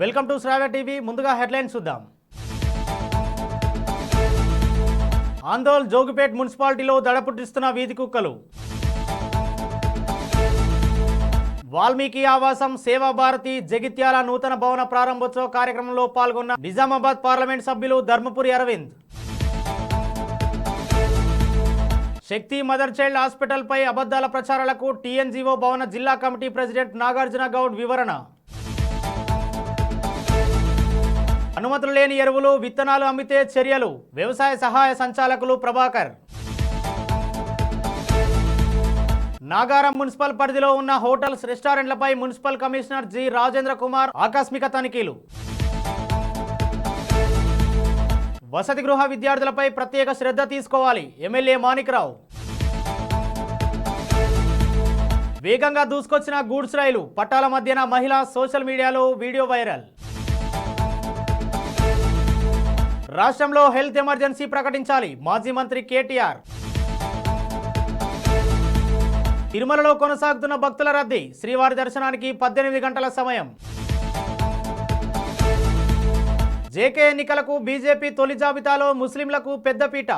Welcome to Shravya TV. ముందుగా headlines చూద్దాం. ఆందోళ్ జోగిపేట్ మున్సిపాలిటీలో దడపుట్టిస్తున్న వీధి కుక్కలు. వాల్మీకి ఆవాసం సేవా భారతి జగిత్యాల నూతన భవన ప్రారంభోత్సవ కార్యక్రమంలో పాల్గొన్న నిజామాబాద్ పార్లమెంట్ సభ్యులు ధర్మపురి అరవింద్. శక్తి మదర్ చైల్డ్ హాస్పిటల్ పై అబద్ధాల ప్రచారాలకు టీఎన్జీఓ భవన జిల్లా కమిటీ ప్రెసిడెంట్ నాగార్జున గౌడ్ వివరణ. అనుమతులు లేని ఎరువులు విత్తనాలు అమ్మితే చర్యలు వ్యవసాయ సహాయ సంచాలకులు ప్రభాకర్. నాగారం మున్సిపల్ పరిధిలో ఉన్న హోటల్స్ రెస్టారెంట్లపై municipal commissioner G Rajendra Kumar ఆకస్మిక తనిఖీలు. వసతి గృహ విద్యార్థులపై ప్రత్యేక శ్రద్ధ తీసుకోవాలి ఎమ్మెల్యే మాణిక్రావు. వేగంగా దూసుకొచ్చిన గూడ్స్ రైలు పట్టాల మధ్యన మహిళ సోషల్ మీడియాలో వీడియో వైరల్. రాష్ట్రంలో హెల్త్ ఎమర్జెన్సీ ప్రకటించాలి మాజీ మంత్రి కేటీఆర్. తిరుమలలో కొనసాగుతున్న భక్తుల రద్దీ శ్రీవారి దర్శనానికి 18 గంటల సమయం. జేకే ఎన్నికలకు బీజేపీ తొలి జాబితాలో ముస్లింలకు పెద్దపీట.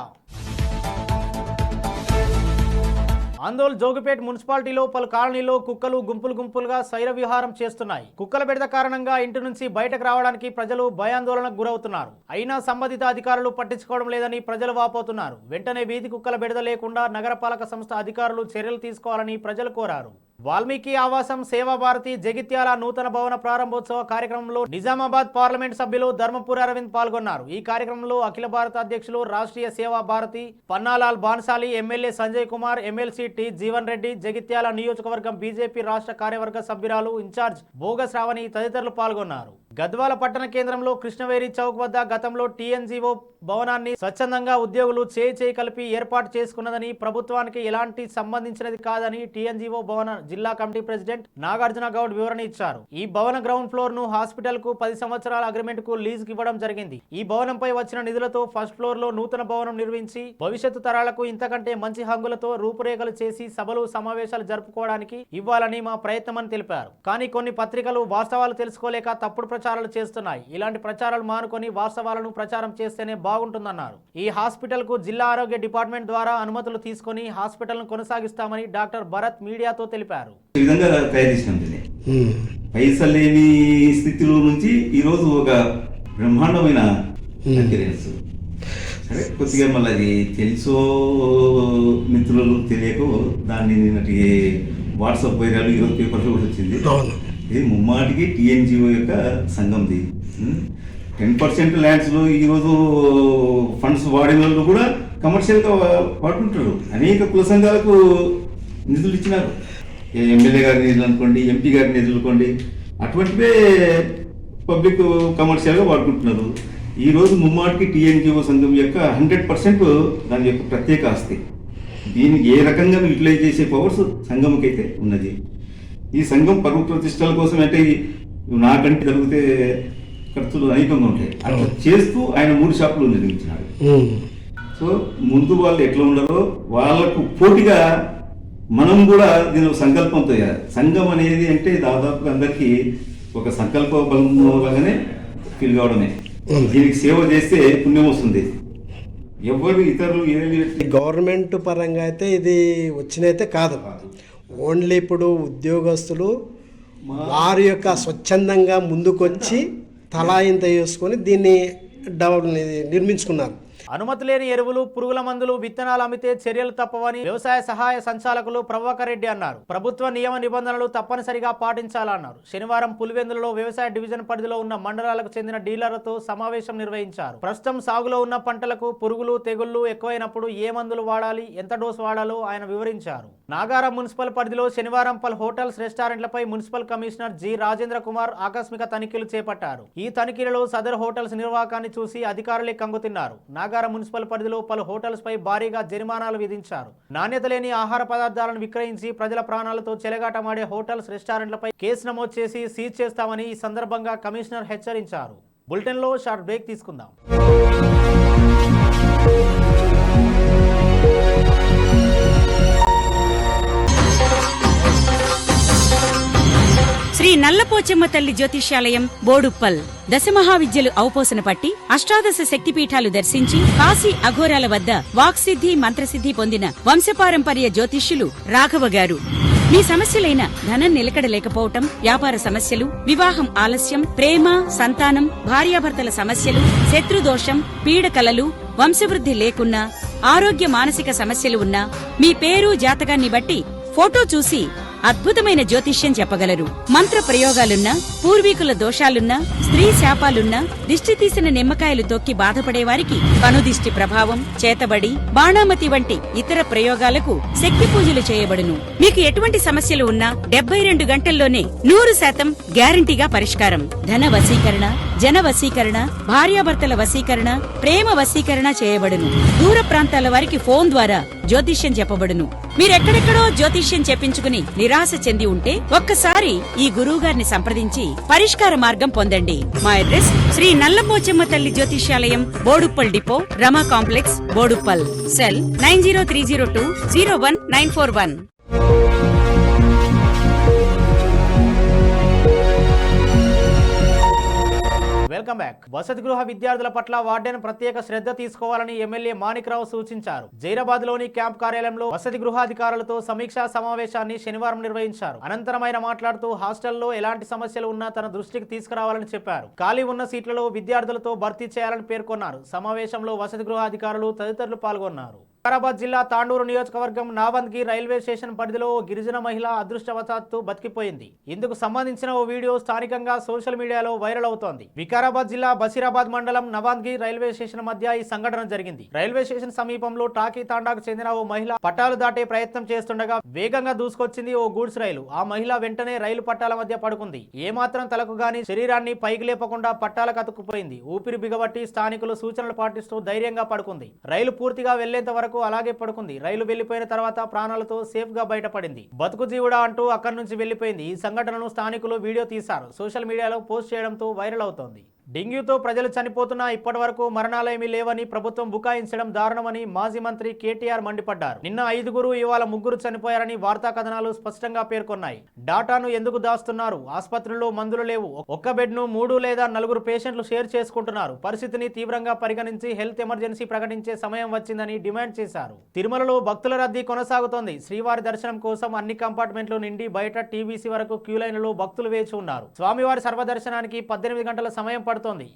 ఆందోళ్ జోగిపేట్ మున్సిపాలిటీలో పలు కాలనీల్లో కుక్కలు గుంపులుగా శైర విహారం చేస్తున్నాయి. కుక్కల బెడద కారణంగా ఇంటి నుంచి బయటకు రావడానికి ప్రజలు భయాందోళనకు గురవుతున్నారు. అయినా సంబంధిత అధికారులు పట్టించుకోవడం లేదని ప్రజలు వాపోతున్నారు. వెంటనే వీధి కుక్కల బెడద లేకుండా నగరపాలక సంస్థ అధికారులు చర్యలు తీసుకోవాలని ప్రజలు కోరారు. వాల్మీకి ఆవాసం సేవా భారతి జగిత్యాల నూతన భవన ప్రారంభోత్సవ కార్యక్రమంలో నిజామాబాద్ పార్లమెంట్ సభ్యులు ధర్మపురి అరవింద్ పాల్గొన్నారు. ఈ కార్యక్రమంలో అఖిల భారత అధ్యక్షులు Rashtriya Seva Bharati Pannalal Bansali, MLA Sanjay Kumar, MLC T Jeevan Reddy, Jagtial నియోజకవర్గం బీజేపీ రాష్ట్ర కార్యవర్గ సభ్యురాలు ఇన్ఛార్జ్ భోగ శ్రావణి తదితరులు పాల్గొన్నారు. గద్వాల పట్టణ కేంద్రంలో కృష్ణవేరి చౌక్ వద్ద గతంలో టీఎన్జీఓ భవనాన్ని స్వచ్ఛందంగా ఉద్యోగులు చేయి కలిపి ఏర్పాటు చేసుకున్నదని, ప్రభుత్వానికి ఎలాంటి సంబంధించినది కాదని టీఎన్జీఓ భవన జిల్లా కమిటీ ప్రెసిడెంట్ నాగార్జున గౌడ్ వివరణ ఇచ్చారు. ఈ భవన గ్రౌండ్ ఫ్లోర్ ను హాస్పిటల్ కు 10 సంవత్సరాల అగ్రిమెంట్ కు లీజ్ ఇవ్వడం జరిగింది. ఈ భవనంపై వచ్చిన నిధులతో ఫస్ట్ ఫ్లోర్ లో నూతన భవనం నిర్మించి భవిష్యత్తు తరాలకు ఇంతకంటే మంచి హంగులతో రూపురేఖలు చేసి సభలు సమావేశాలు జరుపుకోవడానికి ఇవ్వాలని మా ప్రయత్నమని తెలిపారు. కానీ కొన్ని పత్రికలు వాస్తవాలు తెలుసుకోలేక తప్పుడు ప్రచారాలు చేస్తున్నాయి. ఇలాంటి ప్రచారాలు మానుకొని వాస్తవాలను ప్రచారం చేస్తేనే బాగుంటుందన్నారు. ఈ హాస్పిటల్ కు జిల్లా ఆరోగ్య డిపార్ట్మెంట్ ద్వారా అనుమతులు తీసుకొని హాస్పిటల్ ను కొనసాగిస్తామని డాక్టర్ భరత్ మీడియాతో తెలిపారు. పైసలు లేని స్థితిలో నుంచి ఈరోజు ఒక బ్రహ్మాండమైన ఎక్స్పీరియన్స్. సరే, కొద్దిగా మళ్ళీ అది తెలుసో మిత్రులు తెలియకో దాన్ని నిన్నటి వాట్సాప్ వైరాలు ఈరోజు పేపర్లో కూడా వచ్చింది. ఇది ముమ్మాటికి టీఎన్జీఓ యొక్క సంఘంది. 10% ల్యాండ్స్లో ఈరోజు ఫండ్స్ వాడిన వాళ్ళు కూడా కమర్షియల్గా వాడుకుంటారు. అనేక కుల సంఘాలకు నిధులు ఇచ్చినారు. ఎమ్మెల్యే గారి నిధులు అనుకోండి, ఎంపీ గారి నిధులు అనుకోండి, అటువంటివే పబ్లిక్ కమర్షియల్గా వాడుకుంటున్నారు. ఈరోజు ముమ్మాటికి టీఎన్జీఓ సంఘం యొక్క 100% దాని యొక్క ప్రత్యేక ఆస్తి. దీనికి ఏ రకంగా యూటిలైజ్ చేసే పవర్స్ సంఘంకైతే ఉన్నది. ఈ సంఘం పరువు ప్రతిష్టల కోసం అంటే నాకంటే జరిగితే ఖర్చులు అనేకంగా ఉంటాయి. అట్లా చేస్తూ ఆయన 3 షాపులు నిర్మించినాడు. సో ముందు వాళ్ళు ఎట్లా ఉన్నారో వాళ్ళకు పోటీగా మనం కూడా దీని సంకల్పంతో చేయాలి. సంఘం అనేది అంటే దాదాపు అందరికీ ఒక సంకల్ప బలంగానే ఫీల్ కావడమే. దీనికి సేవ చేస్తే పుణ్యం వస్తుంది. ఎవరు ఇతరులు గవర్నమెంట్ పరంగా అయితే ఇది వచ్చినైతే కాదు. ఓన్లీ ఇప్పుడు ఉద్యోగస్తులు వారి యొక్క స్వచ్ఛందంగా ముందుకొచ్చి తలా ఇంత చేసుకొని దీన్ని నిర్మించుకున్నారు. అనుమతి లేని ఎరువులు, పురుగుల మందులు, విత్తనాలు అమ్మితే చర్యలు తప్పవని వ్యవసాయ సహాయ సంచాలకులు ప్రభాకర్ రెడ్డి అన్నారు. ప్రభుత్వ నియమ నిబంధనలు తప్పనిసరిగా పాటించాలన్నారు. శనివారం పులివెందులలో వ్యవసాయ డివిజన్ పరిధిలో ఉన్న మండలాలకు చెందిన డీలర్లతో సమావేశం నిర్వహించారు. ప్రస్తుతం సాగులో ఉన్న పంటలకు పురుగులు, తెగుళ్లు ఎక్కువైనప్పుడు ఏ మందులు వాడాలి, ఎంత డోసు వాడాలో ఆయన వివరించారు. నాగారం మున్సిపల్ పరిధిలో శనివారం పలు హోటల్స్ రెస్టారెంట్లపై municipal commissioner G Rajendra Kumar ఆకస్మిక తనిఖీలు చేపట్టారు. ఈ తనిఖీలలో సదర్ హోటల్స్ నిర్వాహకాన్ని చూసి అధికారులే కంగుతిన్నారు. నాగారం మున్సిపల్ పరిధిలో పలు హోటల్స్ పై భారీగా జరిమానాలు విధించారు. నాణ్యత లేని ఆహార పదార్థాలను విక్రయించి ప్రజల ప్రాణాలతో చెలగాటమాడే హోటల్స్ రెస్టారెంట్లపై కేసు నమోదు చేసి సీజ్ చేస్తామని ఈ సందర్భంగా కమిషనర్ హెచ్చరించారు. బులెటిన్లో షార్ట్ బ్రేక్ తీసుకుందాం. శ్రీ నల్లపోచమ్మ తల్లి జ్యోతిష్యాలయం బోడుప్పల్. దశమహావిద్యలు ఔపోసన పట్టి అష్టాదశ శక్తిపీఠాలు దర్శించి కాశీ అఘోరాల వద్ద వాక్సిద్ధి మంత్రసిద్ధి పొందిన వంశపారంపర్య జ్యోతిష్యులు రాఘవ గారు. మీ సమస్యలైన ధనం నిలకడలేకపోవటం, వ్యాపార సమస్యలు, వివాహం ఆలస్యం, ప్రేమ, సంతానం, భార్యాభర్తల సమస్యలు, శత్రుదోషం, పీడకలలు, వంశవృద్ధి లేకున్నా, ఆరోగ్య మానసిక సమస్యలు ఉన్నా, మీ పేరు జాతకాన్ని బట్టి ఫోటో చూసి అద్భుతమైన జ్యోతిష్యం చెప్పగలరు. మంత్ర ప్రయోగాలున్నా, పూర్వీకుల దోషాలున్నా, స్త్రీ శాపాలున్నా, దిష్టి తీసిన నిమ్మకాయలు తొక్కి బాధపడేవారికి కనుదిష్టి ప్రభావం, చేతబడి, బాణామతి వంటి ఇతర ప్రయోగాలకు శక్తి పూజలు చేయబడును. మీకు ఎటువంటి సమస్యలు ఉన్నా 72 గంటల్లోనే 100% గ్యారంటీగా పరిష్కారం. ధన వశీకరణ, జన వశీకరణ, భార్యాభర్తల వశీకరణ, ప్రేమ వశీకరణ చేయబడును. దూర ప్రాంతాల వారికి ఫోన్ ద్వారా జ్యోతిష్యం చెప్పబడును. మీరెక్కడెక్కడో జ్యోతిష్యం చెప్పించుకుని నిరాశ చెంది ఉంటే ఒక్కసారి ఈ గురువుగారిని సంప్రదించి పరిష్కార మార్గం పొందండి. మా అడ్రస్ శ్రీ నల్లపోచమ్మ తల్లి జ్యోతిష్యాలయం, Boduppal depot, Rama complex, Boduppal. Cell 9030201941. Welcome back. వసతి గృహ విద్యార్థుల పట్ల వార్డెన్ ప్రత్యేక శ్రద్ధ తీసుకోవాలని ఎమ్మెల్యే మాణిక్రావు సూచించారు. జైరాబాద్ లోని క్యాంప్ కార్యాలయంలో వసతి గృహాధికారులతో సమీక్షా సమావేశాన్ని శనివారం నిర్వహించారు. అనంతరం ఆయన మాట్లాడుతూ హాస్టల్లో ఎలాంటి సమస్యలు ఉన్నా తన దృష్టికి తీసుకురావాలని చెప్పారు. ఖాళీ ఉన్న సీట్లలో విద్యార్థులతో భర్తీ చేయాలని పేర్కొన్నారు. సమావేశంలో వసతి గృహాధికారులు తదితరులు పాల్గొన్నారు. వికారాబాద్ జిల్లా తాండూరు నియోజకవర్గం నావంద్గి రైల్వే స్టేషన్ పరిధిలో ఓ గిరిజన మహిళ అదృష్టవశాత్తు బతికిపోయింది. ఇందుకు సంబంధించిన ఓ వీడియో స్థానికంగా సోషల్ మీడియాలో వైరల్ అవుతోంది. వికారాబాద్ జిల్లా బషీరాబాద్ మండలం నవాంద్గి రైల్వే స్టేషన్ మధ్య ఈ సంఘటన జరిగింది. రైల్వే స్టేషన్ సమీపంలో టాకీ తాండాకు చెందిన ఓ మహిళ పట్టాలు దాటే ప్రయత్నం చేస్తుండగా వేగంగా దూసుకొచ్చింది ఓ గూడ్స్ రైలు. ఆ మహిళ వెంటనే రైలు పట్టాల మధ్య పడుకుంది. ఏమాత్రం తలకు గాని శరీరాన్ని పైకి లేపకుండా పట్టాలకు అతుక్కుపోయింది. ఊపిరి బిగబట్టి స్థానికులు సూచనలు పాటిస్తూ ధైర్యంగా పడుకుంది. రైలు పూర్తిగా వెళ్లేంత వరకు అలాగే పడుకుంది. రైలు వెళ్లిపోయిన తర్వాత ప్రాణాలతో సేఫ్ గా బయటపడింది. బతుకు జీవుడా అంటూ అక్కడి నుంచి వెళ్లిపోయింది. ఈ సంఘటనను స్థానికులు వీడియో తీశారు. సోషల్ మీడియాలో పోస్ట్ చేయడంతో వైరల్ అవుతోంది. డెంగ్యూతో ప్రజలు చనిపోతున్నా ఇప్పటి వరకు మరణాలేమీ లేవని ప్రభుత్వం బుకాయించడం దారుణమని మాజీ మంత్రి కేటీఆర్ మండిపడ్డారు. నిన్న 5గురు, ఇవాళ 3 చనిపోయారని వార్తా కథనాలు స్పష్టంగా పేర్కొన్నాయి. డాటాను ఎందుకు దాస్తున్నారు? ఆసుపత్రుల్లో మందులు లేవు. ఒక్క బెడ్ ను 3 లేదా 4 పేషెంట్లు షేర్ చేసుకుంటున్నారు. పరిస్థితిని తీవ్రంగా పరిగణించి హెల్త్ ఎమర్జెన్సీ ప్రకటించే సమయం వచ్చిందని డిమాండ్ చేశారు. తిరుమలలో భక్తుల రద్దీ కొనసాగుతోంది. శ్రీవారి దర్శనం కోసం అన్ని కంపార్ట్మెంట్లు నిండి బయట టీబీసీ వరకు క్యూ లైన్లలో భక్తులు వేచి ఉన్నారు. స్వామివారి సర్వదర్శనానికి 18 గంటల సమయం పడుతోంది.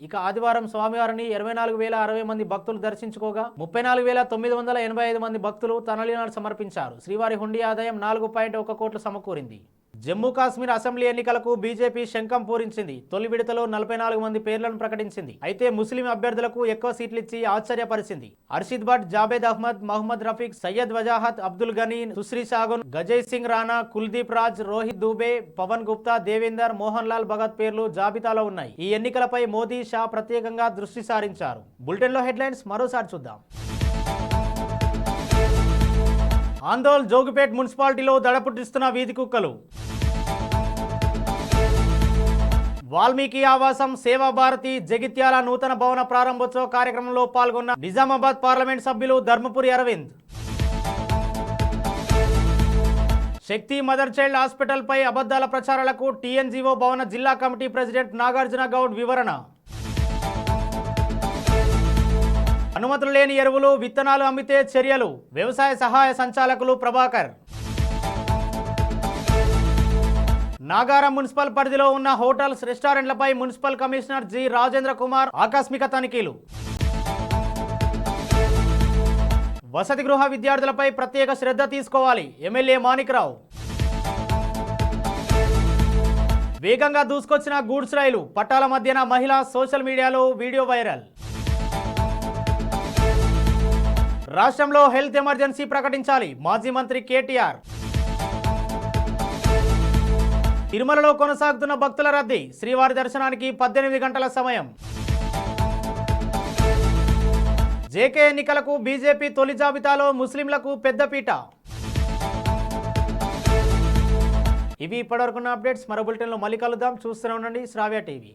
ఇక ఆదివారం స్వామివారిని 24,060 మంది భక్తులు దర్శించుకోగా 34,985 మంది భక్తులు తనలినాలు సమర్పించారు. శ్రీవారి హుండీ ఆదాయం 4.1 కోట్లు సమకూరింది. జమ్మూ కాశ్మీర్ అసెంబ్లీ ఎన్నికలకు బీజేపీ శంఖం పూరించింది. తొలి విడతలో 44 మంది పేర్లను ప్రకటించింది. అయితే ముస్లిం అభ్యర్థులకు ఎక్కువ సీట్లు ఇచ్చి ఆశ్చర్యపరిచింది. అర్షిద్ భట్, జాబేద్ అహ్మద్, మహమ్మద్ రఫీక్, సయ్యద్ వజాహత్, అబ్దుల్ గనీ, సుశ్రీ షాగున్, గజయ్ సింగ్ రాణా, కుల్దీప్ రాజ్, రోహిత్ దూబే, పవన్ గుప్తా, దేవేందర్, మోహన్ లాల్ భగత్ పేర్లు జాబితాలో ఉన్నాయి. ఈ ఎన్నికలపై మోదీ, షా ప్రత్యేకంగా దృష్టి సారించారు. బులెటిన్లో హెడ్లైన్స్ మరోసారి చూద్దాం. ఆందోళ్ జోగిపేట్ మున్సిపాలిటీలో దడపుట్టిస్తున్న వీధి కుక్కలు. వాల్మీకి ఆవాసం, సేవా భారతి, జగిత్యాల నూతన భవన ప్రారంభోత్సవ కార్యక్రమంలో పాల్గొన్న నిజామాబాద్ పార్లమెంట్ సభ్యులు ధర్మపురి అరవింద్. శక్తి మదర్ చైల్డ్ హాస్పిటల్ పై అబద్ధాల ప్రచారాలకు టీఎన్జీఓ భవన జిల్లా కమిటీ ప్రెసిడెంట్ నాగార్జున గౌడ్ వివరణ. అనుమతులు లేని ఎరువులు, విత్తనాలు అమ్మితే చర్యలు. వ్యవసాయ సహాయ సంచాలకులు ప్రభాకర్. నాగారం మున్సిపల్ పరిధిలో ఉన్న హోటల్స్, రెస్టారెంట్లపై municipal commissioner G Rajendra Kumar ఆకస్మిక తనిఖీలు. వసతి గృహ విద్యార్థులపై ప్రత్యేక శ్రద్ధ తీసుకోవాలి. ఎమ్మెల్యే మాణిక్రావు. వేగంగా దూసుకొచ్చిన గూడ్స్ రైలు, పట్టాల మధ్యన మహిళ, సోషల్ మీడియాలో వీడియో వైరల్. రాష్ట్రంలో హెల్త్ ఎమర్జెన్సీ ప్రకటించాలి. మాజీ మంత్రి కేటీఆర్. తిరుమలలో కొనసాగుతున్న భక్తుల రద్దీ. శ్రీవారి దర్శనానికి 18 గంటల సమయం. జేకే ఎన్నికలకు బీజేపీ తొలి జాబితాలో ముస్లింలకు పెద్దపీట. ఇవి ఇప్పటివరకున్న అప్డేట్స్. మరో బులెటిన్లో మళ్ళీ కలుద్దాం. చూస్తూనే ఉండండి శ్రావ్య టీవీ.